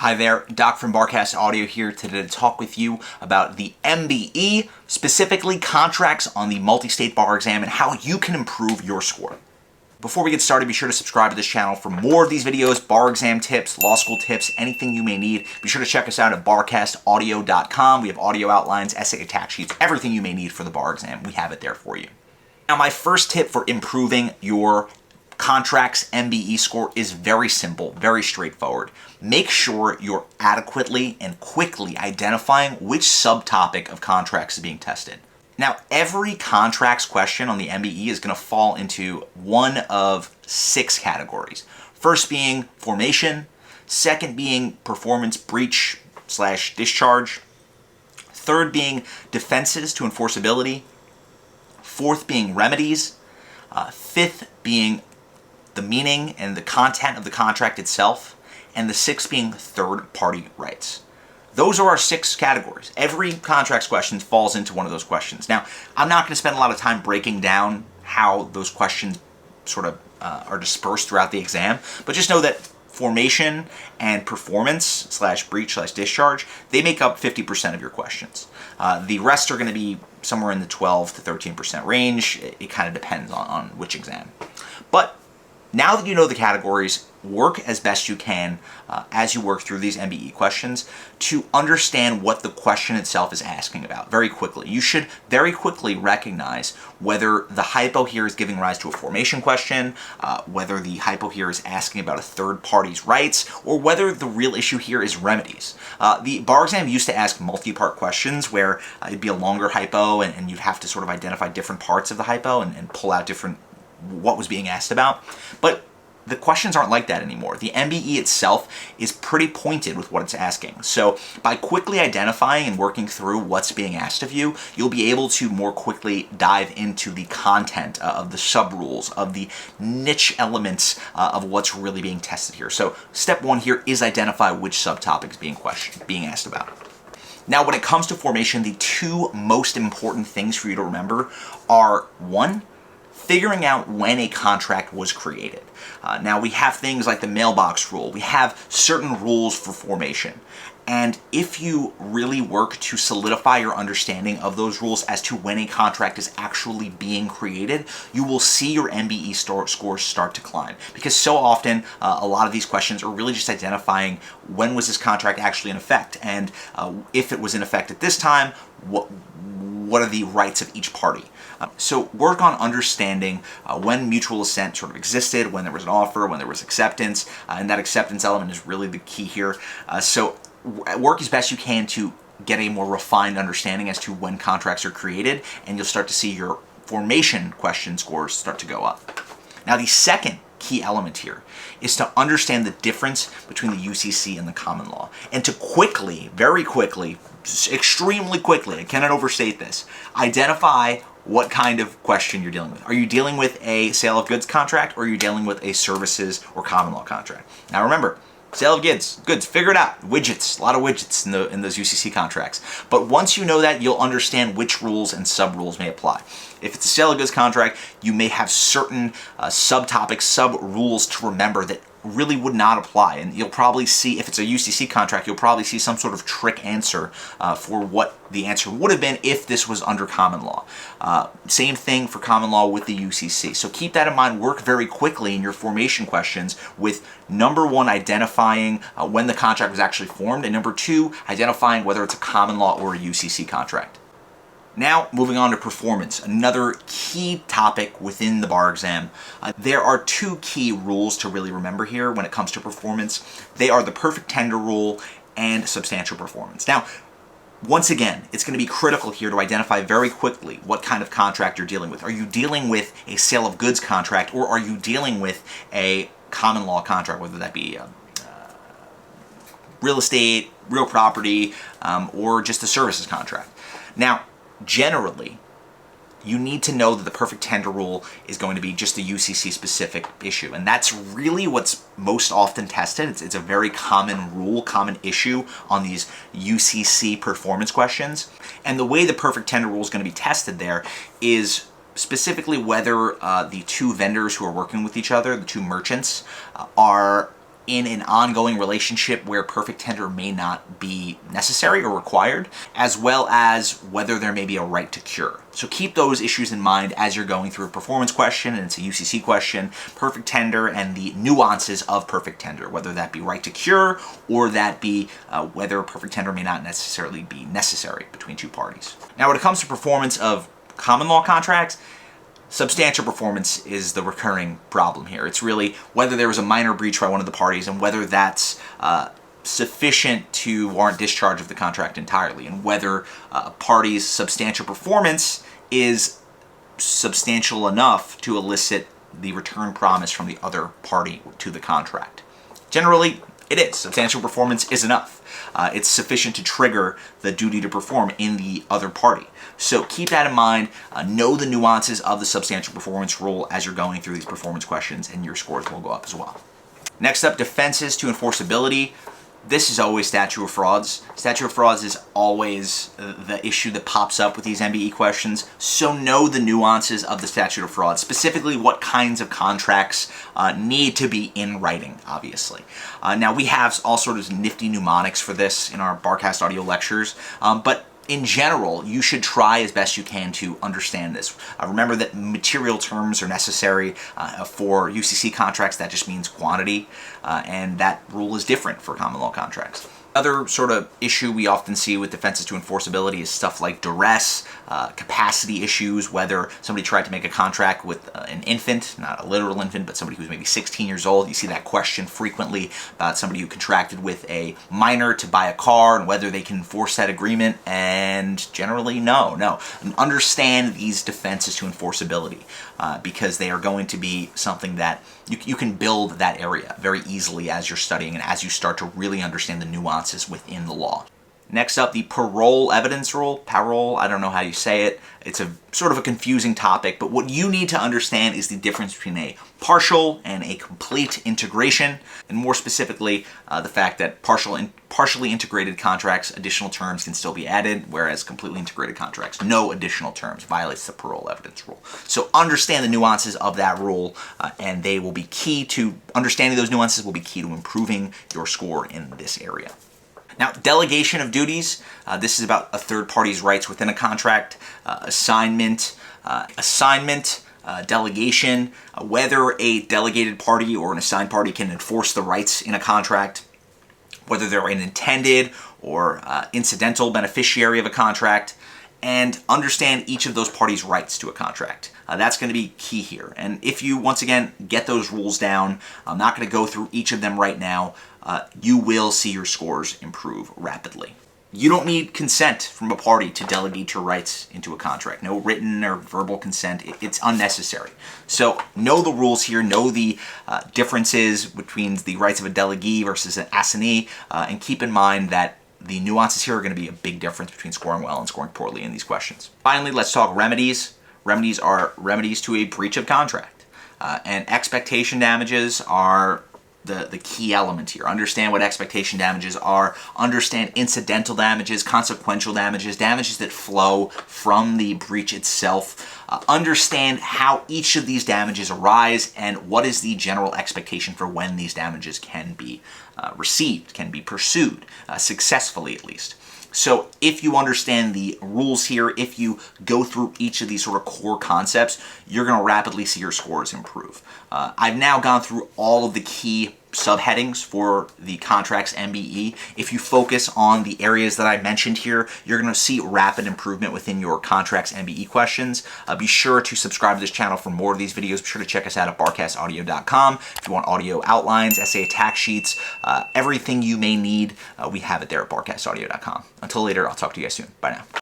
Hi there, Doc from Barcast Audio here today to talk with you about the MBE, specifically contracts on the multi-state bar exam and how you can improve your score. Before we get started, be sure to subscribe to this channel for more of these videos, bar exam tips, law school tips, anything you may need. Be sure to check us out at barcastaudio.com. We have audio outlines, essay attack sheets, everything you may need for the bar exam. We have it there for you. Now, my first tip for improving your contracts MBE score is very simple, very straightforward. Make sure you're adequately and quickly identifying which subtopic of contracts is being tested. Now, every contracts question on the MBE is going to fall into one of 6 categories. First being formation, second being performance breach / discharge, third being defenses to enforceability, fourth being remedies, fifth being the meaning and the content of the contract itself, and the 6th being third-party rights. Those are our 6 categories. Every contracts question falls into one of those questions. Now, I'm not going to spend a lot of time breaking down how those questions sort of are dispersed throughout the exam, but just know that formation and performance / breach / discharge, they make up 50% of your questions. The rest are going to be somewhere in the 12 to 13% range. It kind of depends on which exam. But now that you know the categories, work as best you can as you work through these MBE questions to understand what the question itself is asking about very quickly. You should very quickly recognize whether the hypo here is giving rise to a formation question, whether the hypo here is asking about a third party's rights, or whether the real issue here is remedies. The bar exam used to ask multi-part questions where it'd be a longer hypo and you'd have to sort of identify different parts of the hypo and pull out what was being asked about. But the questions aren't like that anymore. The MBE itself is pretty pointed with what it's asking. So by quickly identifying and working through what's being asked of you, you'll be able to more quickly dive into the content of the sub-rules, of the niche elements of what's really being tested here. So step 1 here is identify which subtopic is being asked about. Now, when it comes to formation, the 2 most important things for you to remember are 1, figuring out when a contract was created. Now, we have things like the mailbox rule. We have certain rules for formation. And if you really work to solidify your understanding of those rules as to when a contract is actually being created, you will see your MBE scores start to climb. Because so often, a lot of these questions are really just identifying when was this contract actually in effect, and if it was in effect at this time, what are the rights of each party. So work on understanding when mutual assent sort of existed, when there was an offer, when there was acceptance, and that acceptance element is really the key here. So work as best you can to get a more refined understanding as to when contracts are created, and you'll start to see your formation question scores start to go up. Now, the second key element here is to understand the difference between the UCC and the common law, and to quickly, very quickly, extremely quickly, I cannot overstate this, identify what kind of question you're dealing with. Are you dealing with a sale of goods contract, or are you dealing with a services or common law contract? Now remember, sale of goods, figure it out. Widgets, a lot of widgets in those UCC contracts. But once you know that, you'll understand which rules and sub-rules may apply. If it's a sale of goods contract, you may have certain subtopics, sub-rules to remember that really would not apply. And you'll probably see, if it's a UCC contract, you'll probably see some sort of trick answer for what the answer would have been if this was under common law. Same thing for common law with the UCC. So keep that in mind. Work very quickly in your formation questions with number 1, identifying when the contract was actually formed, and number 2, identifying whether it's a common law or a UCC contract. Now, moving on to performance, another key topic within the bar exam. There are 2 key rules to really remember here when it comes to performance. They are the perfect tender rule and substantial performance. Now, once again, it's going to be critical here to identify very quickly what kind of contract you're dealing with. Are you dealing with a sale of goods contract, or are you dealing with a common law contract, whether that be real estate, real property, or just a services contract? Now, generally, you need to know that the perfect tender rule is going to be just a UCC specific issue, and that's really what's most often tested. It's a very common rule, common issue on these UCC performance questions. And the way the perfect tender rule is going to be tested there is specifically whether the 2 vendors who are working with each other, the 2 merchants, are in an ongoing relationship where perfect tender may not be necessary or required, as well as whether there may be a right to cure. So keep those issues in mind as you're going through a performance question, and it's a UCC question, perfect tender, and the nuances of perfect tender, whether that be right to cure or that be whether perfect tender may not necessarily be necessary between two parties. Now, when it comes to performance of common law contracts, substantial performance is the recurring problem here. It's really whether there was a minor breach by one of the parties and whether that's sufficient to warrant discharge of the contract entirely, and whether a party's substantial performance is substantial enough to elicit the return promise from the other party to the contract. Generally, it is. Substantial performance is enough. It's sufficient to trigger the duty to perform in the other party. So keep that in mind. Know the nuances of the substantial performance rule as you're going through these performance questions, and your scores will go up as well. Next up, defenses to enforceability. This is always statute of frauds. Statute of frauds is always the issue that pops up with these MBE questions. So know the nuances of the statute of frauds, specifically what kinds of contracts need to be in writing, obviously. Now, we have all sorts of nifty mnemonics for this in our Barcast audio lectures, but in general, you should try as best you can to understand this. Remember that material terms are necessary for UCC contracts. That just means quantity, and that rule is different for common law contracts. Other sort of issue we often see with defenses to enforceability is stuff like duress, capacity issues, whether somebody tried to make a contract with an infant, not a literal infant, but somebody who's maybe 16 years old. You see that question frequently about somebody who contracted with a minor to buy a car and whether they can enforce that agreement, and generally, no. And understand these defenses to enforceability because they are going to be something that you can build that area very easily as you're studying and as you start to really understand the nuances within the law. Next up, the parole evidence rule. Parole, I don't know how you say it. It's a sort of a confusing topic, but what you need to understand is the difference between a partial and a complete integration, and more specifically, the fact that partially integrated contracts, additional terms can still be added, whereas completely integrated contracts, no additional terms, violates the parole evidence rule. So understand the nuances of that rule, and they will be key to understanding those nuances will be key to improving your score in this area. Now, delegation of duties. This is about a third party's rights within a contract, assignment, delegation, whether a delegated party or an assigned party can enforce the rights in a contract, whether they're an intended or incidental beneficiary of a contract, and understand each of those parties' rights to a contract. That's going to be key here. And if you, once again, get those rules down, I'm not going to go through each of them right now, you will see your scores improve rapidly. You don't need consent from a party to delegate your rights into a contract. No written or verbal consent. It's unnecessary. So know the rules here, know the differences between the rights of a delegee versus an assignee, and keep in mind that the nuances here are going to be a big difference between scoring well and scoring poorly in these questions. Finally, let's talk remedies. Remedies are remedies to a breach of contract. And expectation damages are the key element here. Understand what expectation damages are. Understand incidental damages, consequential damages, damages that flow from the breach itself. Understand how each of these damages arise and what is the general expectation for when these damages can be received, can be pursued, successfully at least. So if you understand the rules here, if you go through each of these sort of core concepts, you're going to rapidly see your scores improve. I've now gone through all of the key subheadings for the contracts MBE. If you focus on the areas that I mentioned here, you're going to see rapid improvement within your contracts MBE questions. Be sure to subscribe to this channel for more of these videos. Be sure to check us out at barcastaudio.com. If you want audio outlines, essay attack sheets, everything you may need, we have it there at barcastaudio.com. Until later, I'll talk to you guys soon. Bye now.